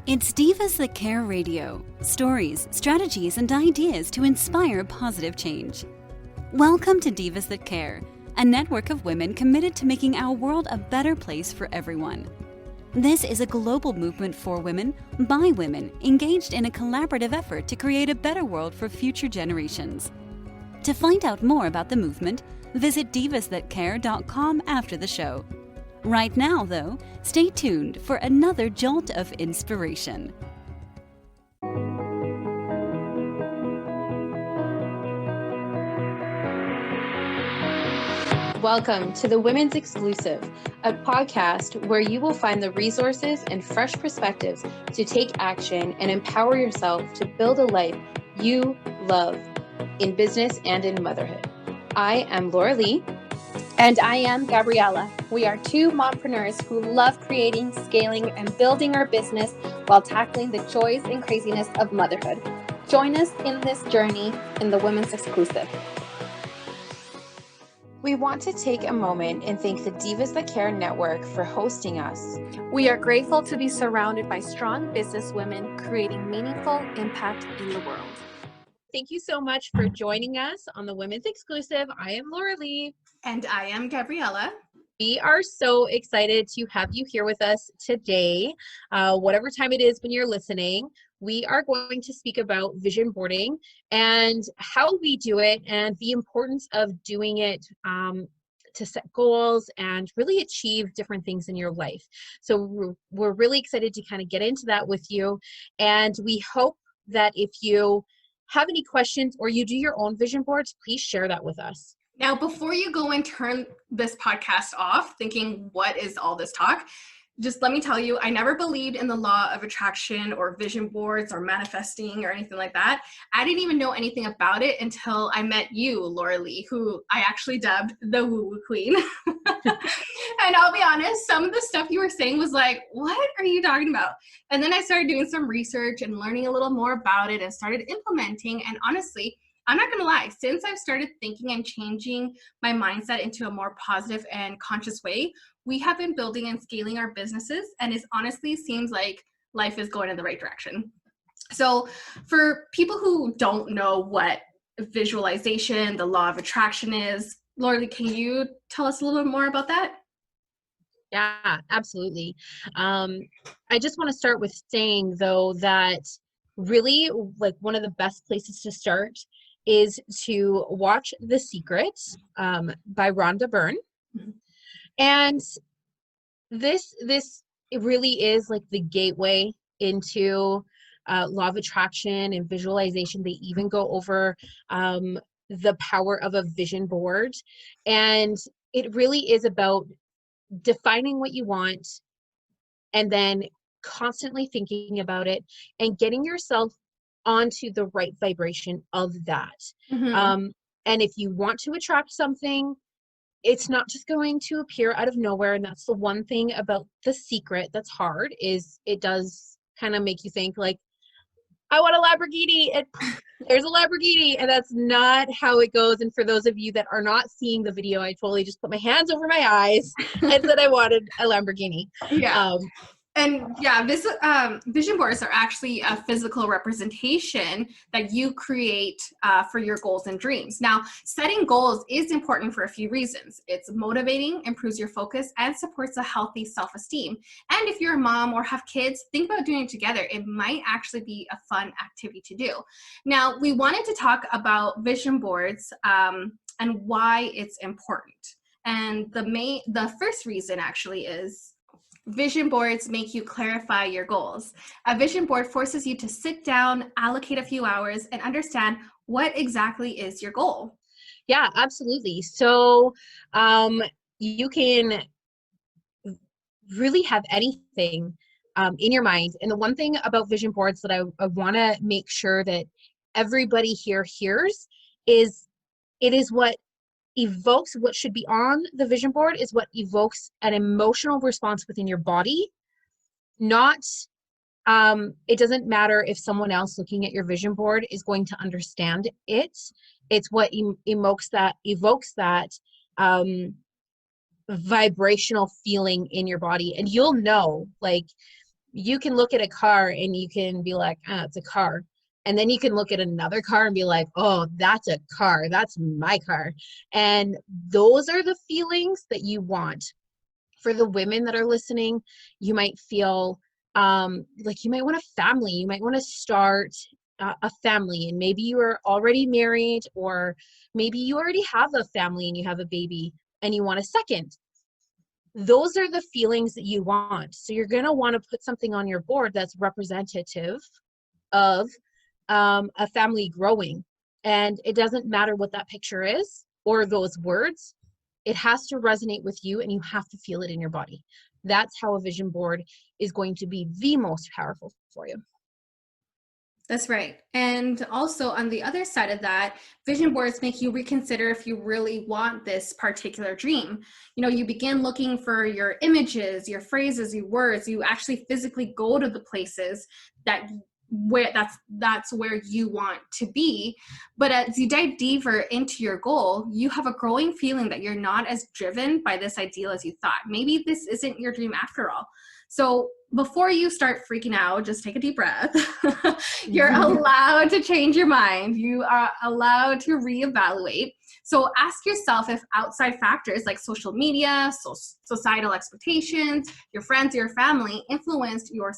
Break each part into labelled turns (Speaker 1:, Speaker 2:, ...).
Speaker 1: It's Divas That Care Radio. Stories, strategies, and ideas to inspire positive change. Welcome to Divas That Care, a network of women committed to making our world a better place for everyone. This is a global movement for women, by women, engaged in a collaborative effort to create a better world for future generations. To find out more about the movement, visit divasthatcare.com after the show. Right now, though, stay tuned for another jolt of inspiration.
Speaker 2: Welcome to the Women's Exclusive, a podcast where you will find the resources and fresh perspectives to take action and empower yourself to build a life you love in business and in motherhood. I am Laura Lee.
Speaker 3: And I am Gabriella. We are two mompreneurs who love creating, scaling, and building our business while tackling the joys and craziness of motherhood. Join us in this journey in the Women's Exclusive.
Speaker 2: We want to take a moment and thank the Divas That Care Network for hosting us.
Speaker 3: We are grateful to be surrounded by strong business women creating meaningful impact in the world.
Speaker 4: Thank you so much for joining us on the Women's Exclusive. I am Laura Lee.
Speaker 5: And I am Gabriella.
Speaker 4: We are so excited to have you here with us today. Whatever time it is when you're listening, we are going to speak about vision boarding and how we do it and the importance of doing it to set goals and really achieve different things in your life. So we're really excited to kind of get into that with you. And we hope that if you have any questions or you do your own vision boards, please share that with us.
Speaker 5: Now, before you go and turn this podcast off thinking, what is all this talk? Just let me tell you, I never believed in the law of attraction or vision boards or manifesting or anything like that. I didn't even know anything about it until I met you, Laura Lee, who I actually dubbed the woowoo queen. And I'll be honest, some of the stuff you were saying was like, what are you talking about? And then I started doing some research and learning a little more about it and started implementing. And honestly, I'm not going to lie, since I've started thinking and changing my mindset into a more positive and conscious way, we have been building and scaling our businesses, and it honestly seems like life is going in the right direction. So for people who don't know what visualization, the law of attraction is, Laura, can you tell us a little bit more about that?
Speaker 4: Yeah, absolutely. I just want to start with saying, though, that really like one of the best places to start is to watch The Secret by Rhonda Byrne. Mm-hmm. And this it really is like the gateway into law of attraction and visualization. They even go over the power of a vision board. And it really is about defining what you want and then constantly thinking about it and getting yourself onto the right vibration of that. Mm-hmm. And if you want to attract something, it's not just going to appear out of nowhere. And that's the one thing about The Secret that's hard, is it does kind of make you think like, I want a Lamborghini, and there's a Lamborghini, and that's not how it goes. And for those of you that are not seeing the video, I totally just put my hands over my eyes and said I wanted a Lamborghini.
Speaker 5: Yeah. And yeah, this vision boards are actually a physical representation that you create for your goals and dreams. Now, setting goals is important for a few reasons. It's motivating, improves your focus, and supports a healthy self-esteem. And if you're a mom or have kids, think about doing it together. It might actually be a fun activity to do. Now, we wanted to talk about vision boards and why it's important. And the first reason actually is vision boards make you clarify your goals. A vision board forces you to sit down, allocate a few hours, and understand what exactly is your goal.
Speaker 4: Yeah, absolutely. So you can really have anything in your mind. And the one thing about vision boards that I want to make sure that everybody here hears is it is what evokes, what should be on the vision board is what evokes an emotional response within your body. Not, it doesn't matter if someone else looking at your vision board is going to understand it. It's what evokes that vibrational feeling in your body. And you'll know, like, you can look at a car and you can be like, ah, it's a car. And then you can look at another car and be like, oh, that's a car. That's my car. And those are the feelings that you want. For the women that are listening, you might feel like you might want a family. You might want to start a family, and maybe you are already married, or maybe you already have a family and you have a baby and you want a second. Those are the feelings that you want. So you're going to want to put something on your board that's representative of a family growing. And it doesn't matter what that picture is or those words. It has to resonate with you, and you have to feel it in your body. That's how a vision board is going to be the most powerful for you.
Speaker 5: That's right. And also on the other side of that, vision boards make you reconsider if you really want this particular dream. You know, you begin looking for your images, your phrases, your words. You actually physically go to the places that where that's where you want to be. But as you dive deeper into your goal, you have a growing feeling that you're not as driven by this ideal as you thought. Maybe this isn't your dream after all. So before you start freaking out, just take a deep breath. You're allowed to change your mind. You are allowed to reevaluate. So ask yourself if outside factors like social media, societal expectations, your friends, your family influenced your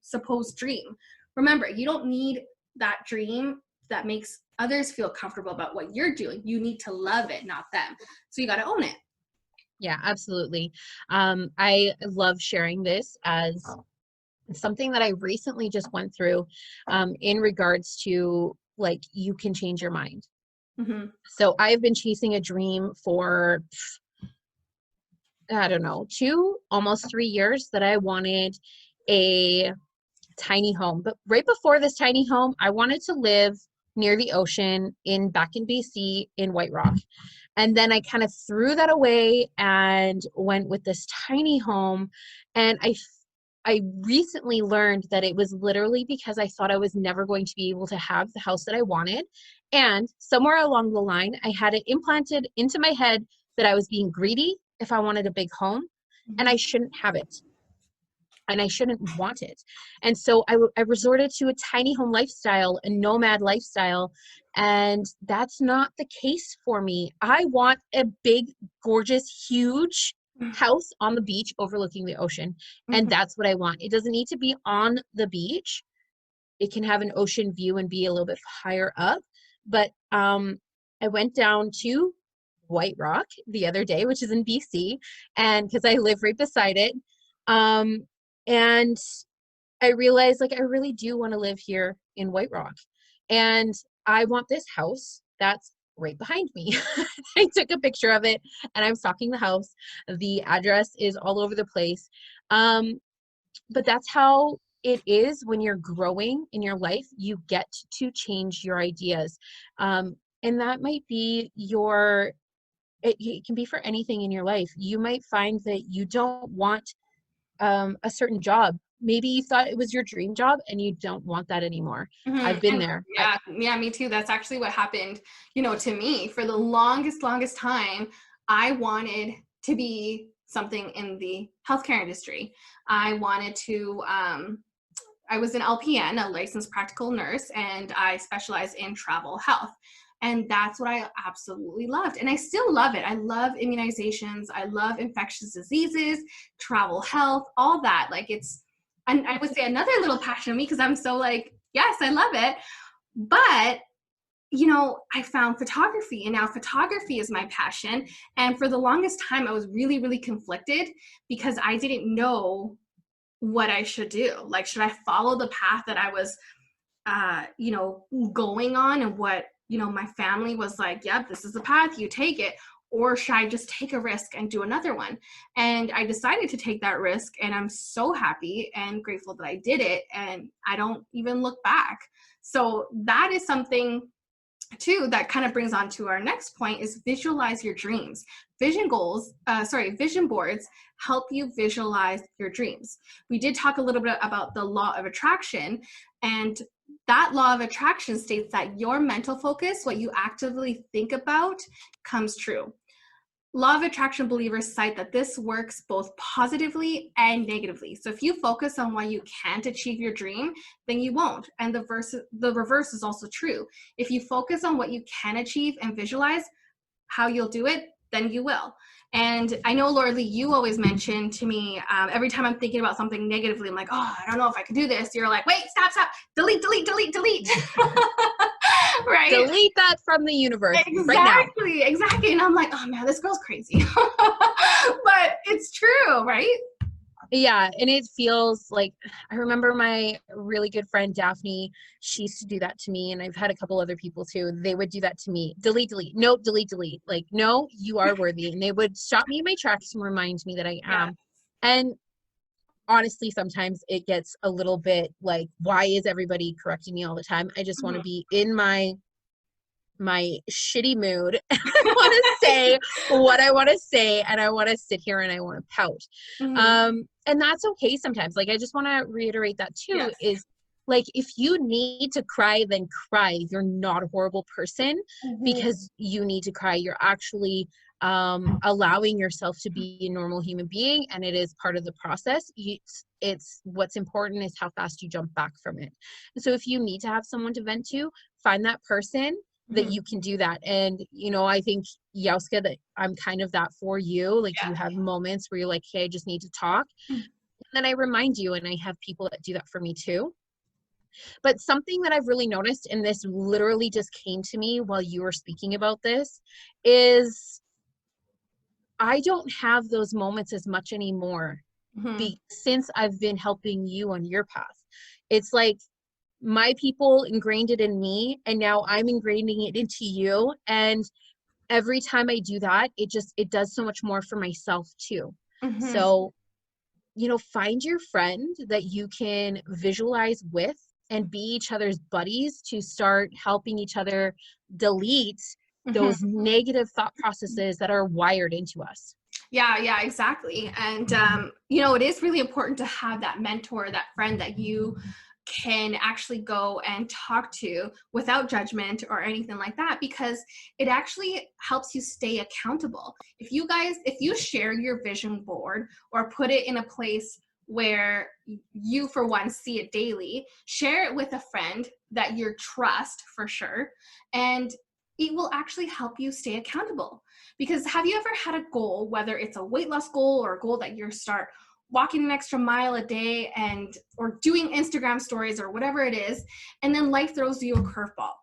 Speaker 5: supposed dream. Remember, you don't need that dream that makes others feel comfortable about what you're doing. You need to love it, not them. So you got to own it.
Speaker 4: Yeah, absolutely. I love sharing this as something that I recently just went through in regards to, like, you can change your mind. Mm-hmm. So I've been chasing a dream for, I don't know, almost 3 years, that I wanted a tiny home. But right before this tiny home, I wanted to live near the ocean back in BC in White Rock. And then I kind of threw that away and went with this tiny home. And I recently learned that it was literally because I thought I was never going to be able to have the house that I wanted. And somewhere along the line, I had it implanted into my head that I was being greedy if I wanted a big home, and I shouldn't have it. And I shouldn't want it. And so I resorted to a tiny home lifestyle, a nomad lifestyle. And that's not the case for me. I want a big, gorgeous, huge house on the beach overlooking the ocean. And that's what I want. It doesn't need to be on the beach. It can have an ocean view and be a little bit higher up. But I went down to White Rock the other day, which is in BC, and because I live right beside it. And I realized, like, I really do want to live here in White Rock. And I want this house that's right behind me. I took a picture of it and I'm stalking the house. The address is all over the place. But that's how it is when you're growing in your life. You get to change your ideas. And that might be it can be for anything in your life. You might find that you don't want a certain job. Maybe you thought it was your dream job and you don't want that anymore. I've been there.
Speaker 5: Yeah, me too. That's actually what happened, to me. For the longest time, I wanted to be something in the healthcare industry. I wanted to, I was an LPN, a licensed practical nurse, and I specialize in travel health. And that's what I absolutely loved. And I still love it. I love immunizations. I love infectious diseases, travel health, all that. Like, and I would say another little passion of me, because I'm so like, yes, I love it. But, I found photography, and now photography is my passion. And for the longest time, I was really, really conflicted because I didn't know what I should do. Like, should I follow the path that I was, going on, and what, my family was like, yep, this is the path, you take it? Or should I just take a risk and do another one? And I decided to take that risk, and I'm so happy and grateful that I did it, and I don't even look back. So that is something too that kind of brings on to our next point, is visualize your dreams. Vision boards help you visualize your dreams. We did talk a little bit about the law of attraction, and that law of attraction states that your mental focus, what you actively think about, comes true. law of attraction believers cite that this works both positively and negatively. So if you focus on why you can't achieve your dream, then you won't. And the reverse is also true. If you focus on what you can achieve and visualize how you'll do it, then you will. And I know, Laura Lee, you always mention to me, every time I'm thinking about something negatively, I'm like, oh, I don't know if I can do this. You're like, wait, stop, delete. Right?
Speaker 4: Delete that from the universe right now.
Speaker 5: Exactly. And I'm like, oh man, this girl's crazy. But it's true, right?
Speaker 4: Yeah. And it feels like, I remember my really good friend Daphne, she used to do that to me. And I've had a couple other people too. They would do that to me. Delete. Nope, delete. Like, no, you are worthy. And they would stop me in my tracks and remind me that I am. And honestly, sometimes it gets a little bit like, why is everybody correcting me all the time? I just want to be in my shitty mood. I want to say what I want to say, and I want to sit here and I want to pout. And that's okay sometimes. Like, I just want to reiterate that too, is like, if you need to cry, then cry. You're not a horrible person because you need to cry. You're actually allowing yourself to be a normal human being, and it is part of the process. It's what's important is how fast you jump back from it. And so if you need to have someone to vent to, find that person that you can do that. And, you know, I think, Yauska, that I'm kind of that for you. Like, you have moments where you're like, hey, I just need to talk. And then I remind you, and I have people that do that for me too. But something that I've really noticed, and this literally just came to me while you were speaking about this, is I don't have those moments as much anymore since I've been helping you on your path. It's like, my people ingrained it in me, and now I'm ingraining it into you. And every time I do that, it does so much more for myself too. So, you know, find your friend that you can visualize with and be each other's buddies to start helping each other delete those negative thought processes that are wired into us.
Speaker 5: Yeah, exactly. And, you know, it is really important to have that mentor, that friend that you can actually go and talk to without judgment or anything like that, because it actually helps you stay accountable. If you share your vision board or put it in a place where you, for one, see it daily, share it with a friend that you trust for sure, and it will actually help you stay accountable. Because have you ever had a goal, whether it's a weight loss goal or a goal that you start walking an extra mile a day or doing Instagram stories or whatever it is, and then life throws you a curveball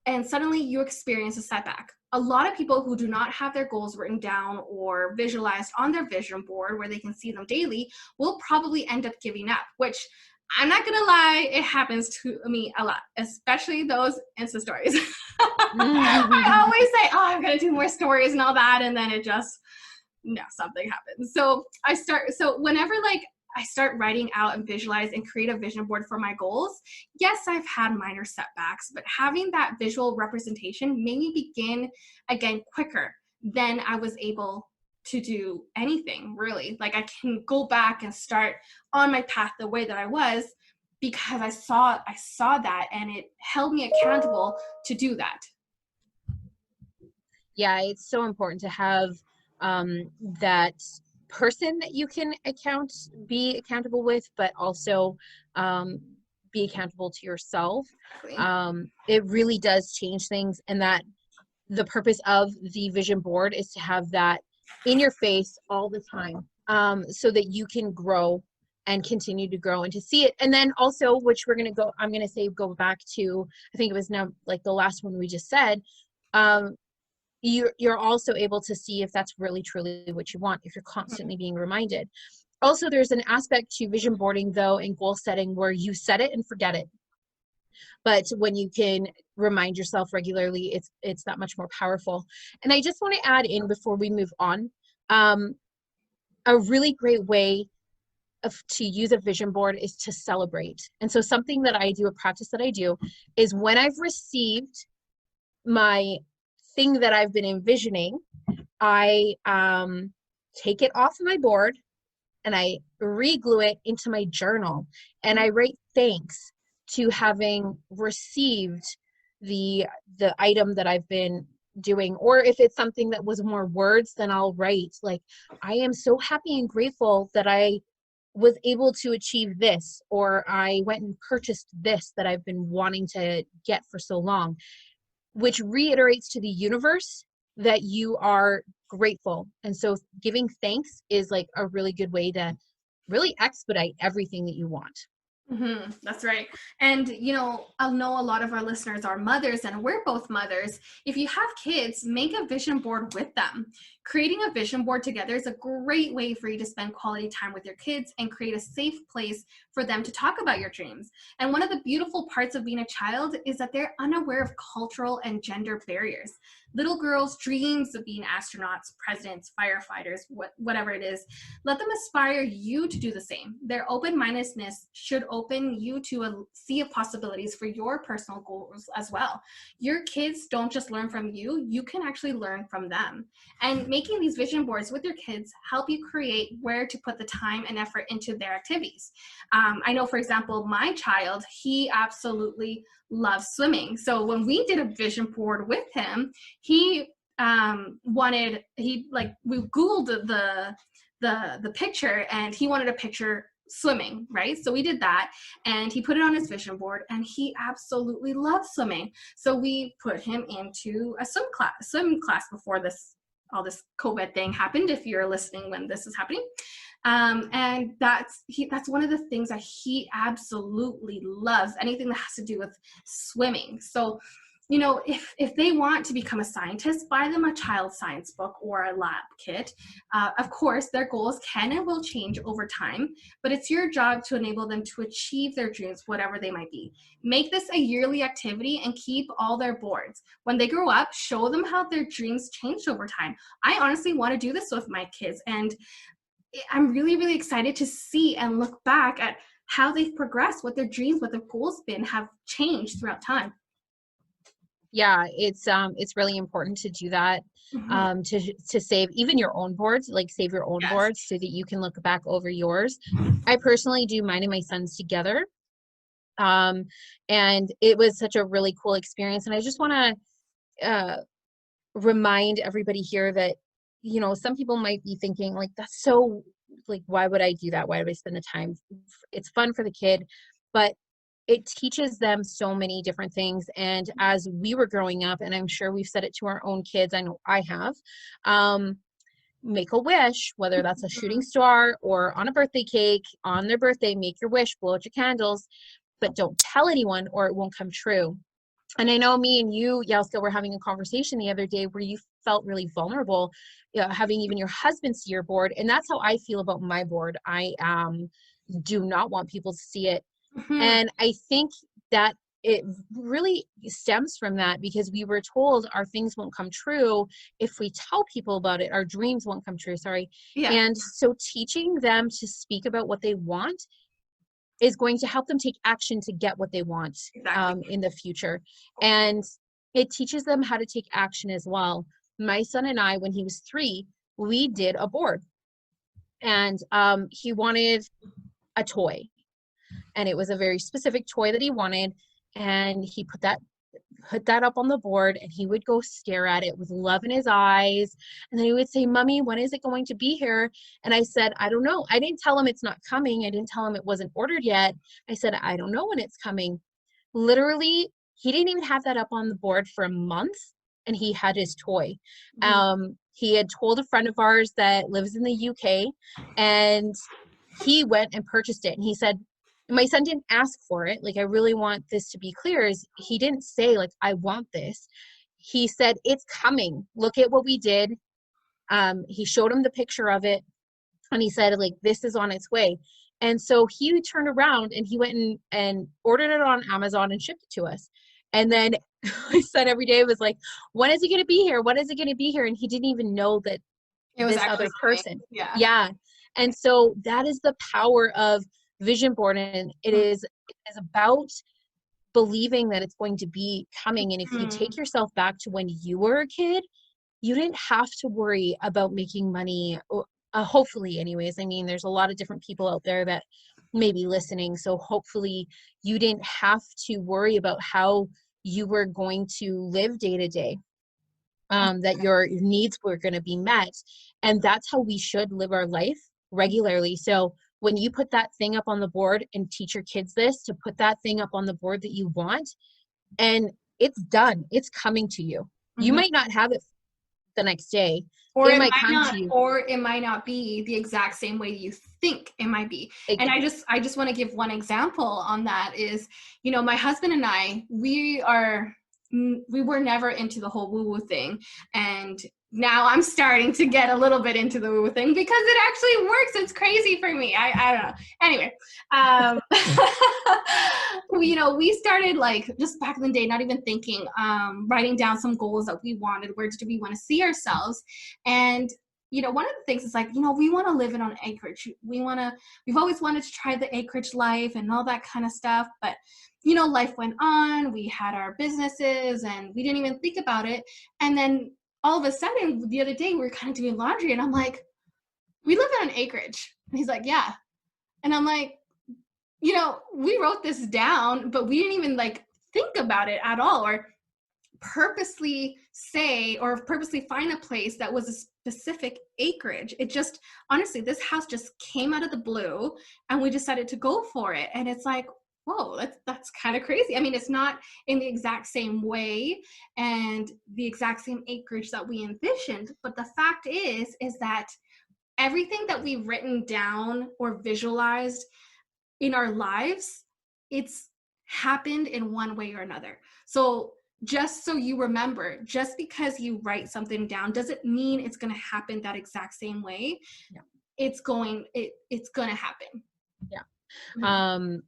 Speaker 5: and suddenly you experience a setback? A lot of people who do not have their goals written down or visualized on their vision board where they can see them daily will probably end up giving up, which, I'm not gonna lie, it happens to me a lot, especially those Insta stories. I always say, oh, I'm gonna do more stories and all that, and then something happens. So whenever I start writing out and visualize and create a vision board for my goals, yes, I've had minor setbacks, but having that visual representation made me begin again quicker than I was able to do anything really. Like, I can go back and start on my path the way that I was because I saw that, and it held me accountable to do that.
Speaker 4: Yeah, it's so important to have that person that you can be accountable with, but also be accountable to yourself. It really does change things, and that the purpose of the vision board is to have that in your face all the time, so that you can grow and continue to grow and to see it. And then also, which I'm going to say, go back to, I think it was now like the last one we just said, you're also able to see if that's really truly what you want, if you're constantly being reminded. Also, there's an aspect to vision boarding though, and goal setting, where you set it and forget it. But when you can remind yourself regularly, it's that much more powerful. And I just want to add in, before we move on, a really great way to use a vision board is to celebrate. And so something that I do, a practice that I do, is when I've received my thing that I've been envisioning, I take it off of my board and I re-glue it into my journal, and I write thanks to having received the item that I've been doing. Or if it's something that was more words, then I'll write like, I am so happy and grateful that I was able to achieve this, or I went and purchased this that I've been wanting to get for so long, which reiterates to the universe that you are grateful. And so giving thanks is like a really good way to really expedite everything that you want.
Speaker 5: That's right. And, you know, I know a lot of our listeners are mothers, and we're both mothers. If you have kids, make a vision board with them. Creating a vision board together is a great way for you to spend quality time with your kids and create a safe place for them to talk about your dreams. And one of the beautiful parts of being a child is that they're unaware of cultural and gender barriers. Little girls' dreams of being astronauts, presidents, firefighters, whatever it is, let them aspire you to do the same. Their open-mindedness should open you to a sea of possibilities for your personal goals as well. Your kids don't just learn from you, you can actually learn from them. And making these vision boards with your kids help you create where to put the time and effort into their activities. I know, for example, my child, he absolutely loves swimming. So when we did a vision board with him, we Googled the picture, and he wanted a picture swimming, right? So we did that, and he put it on his vision board, and he absolutely loves swimming. So we put him into a swim class before all this COVID thing happened, if you're listening when this is happening. And that's one of the things that he absolutely loves, anything that has to do with swimming. So, you know, if they want to become a scientist, buy them a child science book or a lab kit. Of course, their goals can and will change over time, but it's your job to enable them to achieve their dreams, whatever they might be. Make this a yearly activity and keep all their boards. When they grow up, show them how their dreams changed over time. I honestly want to do this with my kids, and I'm really, really excited to see and look back at how they've progressed, what their dreams, what their goals have changed throughout time.
Speaker 4: Yeah, it's really important to do that, to save even your own boards, like save your own boards so that you can look back over yours. I personally do mine and my son's together. And it was such a really cool experience. And I just want to remind everybody here that, you know, some people might be thinking like, that's so, like, why would I do that? Why would I spend the time? It's fun for the kid, but it teaches them so many different things. And as we were growing up, and I'm sure we've said it to our own kids, I know I have, make a wish, whether that's a shooting star or on a birthday cake, on their birthday, make your wish, blow out your candles, but don't tell anyone or it won't come true. And I know me and you, Yelska, were having a conversation the other day where you felt really vulnerable, having even your husband see your board. And that's how I feel about my board. I do not want people to see it. And I think that it really stems from that, because we were told our things won't come true if we tell people about it. Our dreams won't come true, sorry. Yeah. And so teaching them to speak about what they want is going to help them take action to get what they want. Exactly. In the future. And it teaches them how to take action as well. My son and I, when he was 3, we did a board, and he wanted a toy, and it was a very specific toy that he wanted, and he put that up on the board, and he would go stare at it with love in his eyes, and then he would say, "Mommy, when is it going to be here?" And I said, "I don't know." I didn't tell him it's not coming. I didn't tell him it wasn't ordered yet. I said, "I don't know when it's coming." Literally, he didn't even have that up on the board for a month, and he had his toy. He had told a friend of ours that lives in the UK, and he went and purchased it. And he said, my son didn't ask for it. Like, I really want this to be clear, is he didn't say like, "I want this." He said, "It's coming. Look at what we did." He showed him the picture of it, and he said, like, "This is on its way." And so he turned around and he went and ordered it on Amazon and shipped it to us. And then my son every day was like, "When is it going to be here? When is it going to be here?" And he didn't even know that it was this other person. Yeah. And so that is the power of vision board, and it is about believing that it's going to be coming. And if you take yourself back to when you were a kid, you didn't have to worry about making money, hopefully anyways. I mean, there's a lot of different people out there that may be listening, so hopefully you didn't have to worry about how you were going to live day to day. that your needs were going to be met. And that's how we should live our life regularly. So when you put that thing up on the board and teach your kids this, to put that thing up on the board that you want, and it's done, it's coming to you. You might not have it the next day.
Speaker 5: Or
Speaker 4: it
Speaker 5: it
Speaker 4: might
Speaker 5: might
Speaker 4: come
Speaker 5: not,
Speaker 4: to you.
Speaker 5: or it might not be the exact same way you think it might be. And I just want to give one example on that is, you know, my husband and I, we were never into the whole woo-woo thing. And now I'm starting to get a little bit into the woo-woo thing because it actually works. It's crazy for me. I don't know. Anyway, you know, we started like just back in the day, not even thinking, writing down some goals that we wanted. Where do we want to see ourselves? And you know, one of the things is like, you know, we want to live in on acreage. We've always wanted to try the acreage life and all that kind of stuff. But, you know, life went on, we had our businesses and we didn't even think about it. And then all of a sudden the other day we were kind of doing laundry and I'm like, we live on acreage. And he's like, yeah. And I'm like, you know, we wrote this down, but we didn't even like think about it at all, or purposely say or purposely find a place that was a specific acreage. It just, honestly, this house just came out of the blue and we decided to go for it. And it's like, whoa, that's kind of crazy. I mean, it's not in the exact same way and the exact same acreage that we envisioned, but the fact is that everything that we've written down or visualized in our lives, it's happened in one way or another. So just so you remember, just because you write something down doesn't mean it's going to happen that exact same way.
Speaker 4: Yeah.
Speaker 5: It's going to happen.
Speaker 4: Yeah.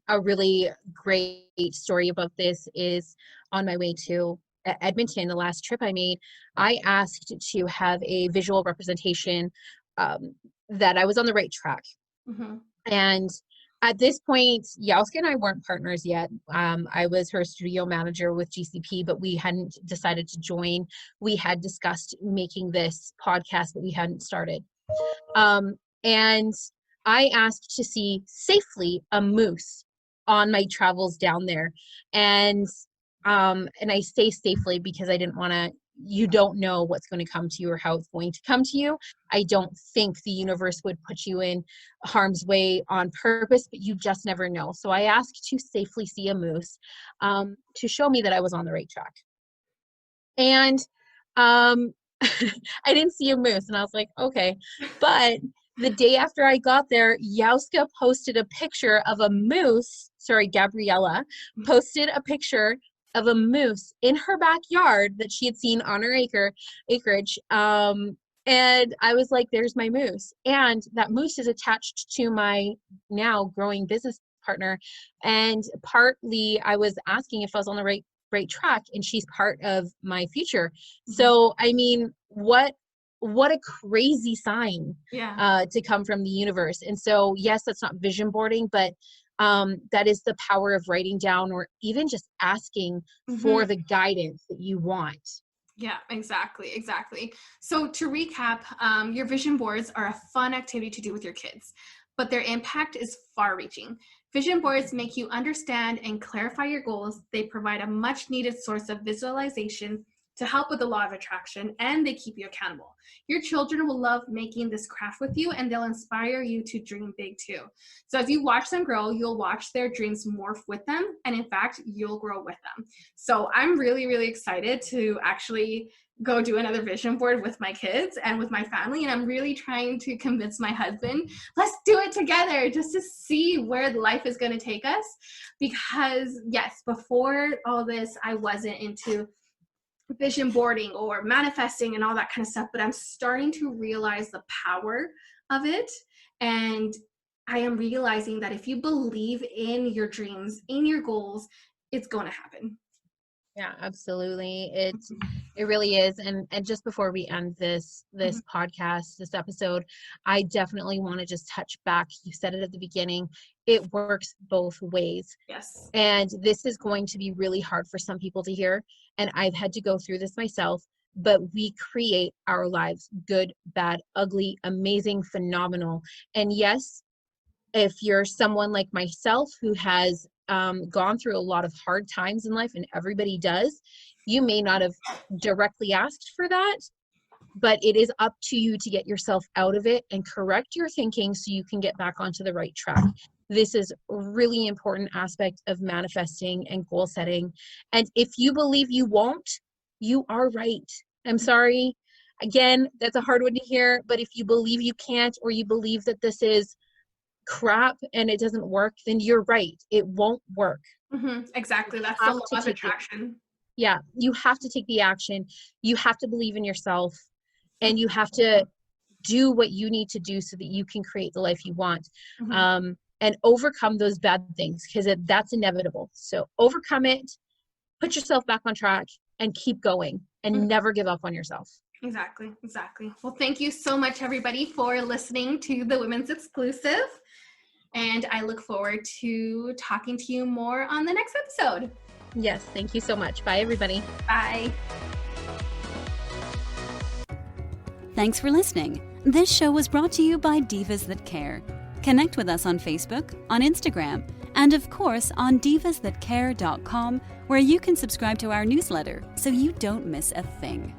Speaker 4: A really great story about this is on my way to Edmonton, the last trip I made, I asked to have a visual representation that I was on the right track. And at this point, Yauska and I weren't partners yet. I was her studio manager with GCP, but we hadn't decided to join. We had discussed making this podcast, but we hadn't started. And I asked to see safely a moose on my travels down there. And I say safely because I didn't want to, you don't know what's going to come to you or how it's going to come to you. I don't think the universe would put you in harm's way on purpose, but you just never know. So I asked to safely see a moose to show me that I was on the right track. And I didn't see a moose and I was like, okay. But the day after I got there, Yauska posted a picture of a moose. Sorry, Gabriella posted a picture of a moose in her backyard that she had seen on her acreage. And I was like, there's my moose. And that moose is attached to my now growing business partner. And partly I was asking if I was on the right track, and she's part of my future. So, I mean, what a crazy sign to come from the universe. And so, yes, that's not vision boarding, but that is the power of writing down or even just asking for the guidance that you want.
Speaker 5: Yeah, exactly. So to recap, your vision boards are a fun activity to do with your kids, but their impact is far-reaching. Vision boards make you understand and clarify your goals. They provide a much needed source of visualization to help with the law of attraction, and they keep you accountable. Your children will love making this craft with you, and they'll inspire you to dream big too. So as you watch them grow, you'll watch their dreams morph with them, and in fact, you'll grow with them. So I'm really, really excited to actually go do another vision board with my kids and with my family, and I'm really trying to convince my husband, let's do it together just to see where life is going to take us. Because yes, before all this, I wasn't into vision boarding or manifesting and all that kind of stuff, but I'm starting to realize the power of it. And I am realizing that if you believe in your dreams, in your goals, it's going to happen.
Speaker 4: Yeah, absolutely. It really is. And just before we end this podcast, this episode, I definitely want to just touch back. You said it at the beginning. It works both ways.
Speaker 5: Yes.
Speaker 4: And this is going to be really hard for some people to hear. And I've had to go through this myself, but we create our lives, good, bad, ugly, amazing, phenomenal. And yes, If you're someone like myself who has gone through a lot of hard times in life, and everybody does, you may not have directly asked for that, but it is up to you to get yourself out of it and correct your thinking so you can get back onto the right track. This is a really important aspect of manifesting and goal setting. And if you believe you won't, you are right. I'm sorry. Again, that's a hard one to hear, but if you believe you can't, or you believe that this is crap and it doesn't work, then you're right. It won't work.
Speaker 5: Exactly. That's the law of attraction.
Speaker 4: Yeah. You have to take the action. You have to believe in yourself, and you have to do what you need to do so that you can create the life you want. And overcome those bad things, because that's inevitable. So overcome it, put yourself back on track, and keep going, and never give up on yourself.
Speaker 5: Exactly. Well, thank you so much, everybody, for listening to the Women's Exclusive. And I look forward to talking to you more on the next episode.
Speaker 4: Yes, thank you so much. Bye, everybody.
Speaker 5: Bye.
Speaker 1: Thanks for listening. This show was brought to you by Divas That Care. Connect with us on Facebook, on Instagram, and of course on divasthatcare.com, where you can subscribe to our newsletter so you don't miss a thing.